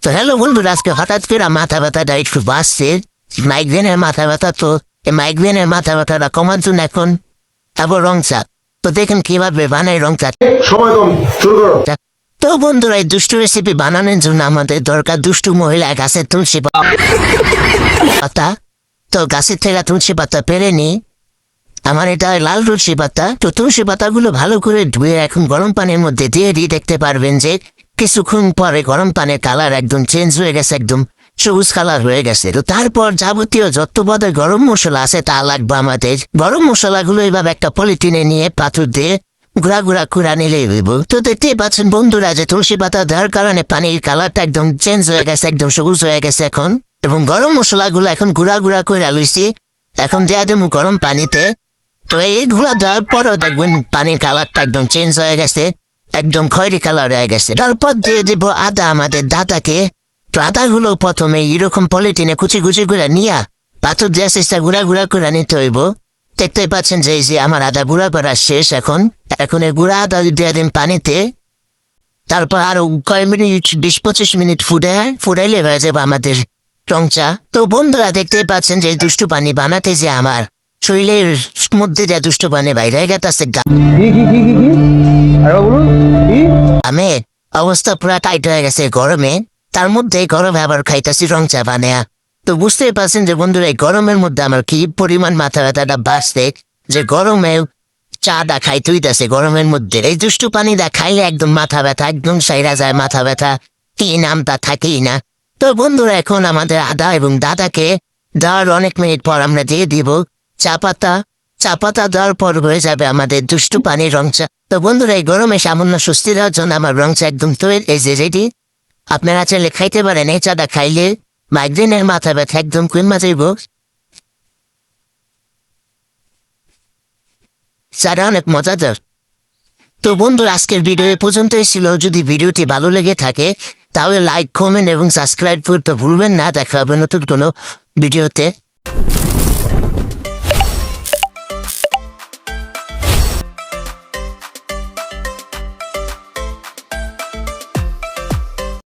তো হ্যালো বন্ধুরা, আজকে হঠাৎ করে মাথা ব্যথাটা একটু বাড়ছে। মাইগ্রেনের মাথা ব্যথা, তো এই মাইগ্রেনের মাথা ব্যথাটা কমার জন্য এখন আবার রং চা। তো দেখেন কিভাবে বানাই রং চা। সময় কম, শুরু করো। তো বন্ধুরা, এই দুষ্টু রেসিপি বানানোর জন্য আমাদের দরকার দুষ্টু মহিলা গাছের তুলসী পাতা। তো গাছের থেকে তুলসী পাতা পেরে নি। আমার এটা লাল তুলসী পাতা। তো তুলসী পাতাগুলো ভালো করে ধুয়ে এখন গরম পানির মধ্যে দিয়ে দেখতে পারবেন যে কিছুক্ষণ পরে গরম পানির কালার একদম চেঞ্জ হয়ে গেছে, একদম সবুজ কালার হয়ে গেছে। তো তারপর যাবতীয় যত পদের গরম মশলা আছে তা লাগবে আমাদের। গরম মশলাগুলো এইভাবে একটা পলিথিনে নিয়ে পাথর দিয়ে গুড়া গুড়া কুড়া নিলেই হইব। তো দেখতেই পাচ্ছেন বন্ধুরা যে তুলসী পাতা দেওয়ার কারণে পানির কালারটা একদম চেঞ্জ হয়ে গেছে, একদম সবুজ হয়ে গেছে এখন। এবং গরম মশলাগুলো এখন গুড়া গুড়া করে লইছি, এখন দেওয়া দেবো গরম পানিতে। তো এইগুলো দেওয়ার পরও দেখবেন পানির কালারটা একদম চেঞ্জ হয়ে গেছে, একদম খয়েরি কালার হয়ে গেছে। তারপর দিয়ে দেব আদা, আমাদের দাদাকে। তো আদাগুলো প্রথমে এরকম পলিথিনে কুচি কুচি করে নিয়ে পাথর দিয়ে চেষ্টা গুড়া গুড়া করে নিতে হইব। দেখতেই পাচ্ছেন যে এই যে আমার আদা গুঁড়া করা শেষ। এখন এই গুঁড়া আদা দিয়ে দিন পানিতে। তারপর আরো কয়েক মিনিট, 20-25 মিনিট ফুটাইলে হয়ে যাবে আমাদের রং চা। তো বন্ধুরা দেখতেই পাচ্ছেন যে দুষ্টু পানি বানাতে যে আমার শরীরের মধ্যে যে দুষ্টু পানি বাইরে গেছে, আমি অবস্থা পুরা টাইট হয়ে গেছে গরমে। তার মধ্যে গরমে আবার খাইতেছি রং চা বানায়া। তো বুঝতেই পারছেন যে বন্ধুরা, এই গরমের মধ্যে আমার কি পরিমাণ মাথা ব্যথাটা বাঁচতে, যে গরমে চাটা খাইতে হইতেছে গরমের মধ্যে। এই দুষ্টু পানিটা খাইলে একদম মাথা ব্যথা একদম সাইরা যায়, মাথা ব্যথা কি নামটা থাকেই না। তো বন্ধুরা, এখন আমাদের আদা এবং দাদাকে দেওয়ার অনেক মিনিট পর আমরা দিয়ে দিব চা পাতা দেওয়ার পর হয়ে যাবে আমাদের দুষ্টু পানির রং চা। তো বন্ধুরা, এই গরমে সামান্য স্বস্তি দেওয়ার জন্য আমার রং চা একদম তৈরি, এই যে রেডি। আপনারা চাইলে খাইতে পারেন। এই চাটা খাইলে মাইগ্রেনের মাথা ব্যথা একদম কমে যাইব। চাটা অনেক মজাদার। তো বন্ধুরা, আজকের ভিডিও পর্যন্তই ছিল। যদি ভিডিওটি ভালো লেগে থাকে তাহলে লাইক, কমেন্ট এবং সাবস্ক্রাইব করতে ভুলবেন না। দেখা হবে নতুন কোনো ভিডিওতে।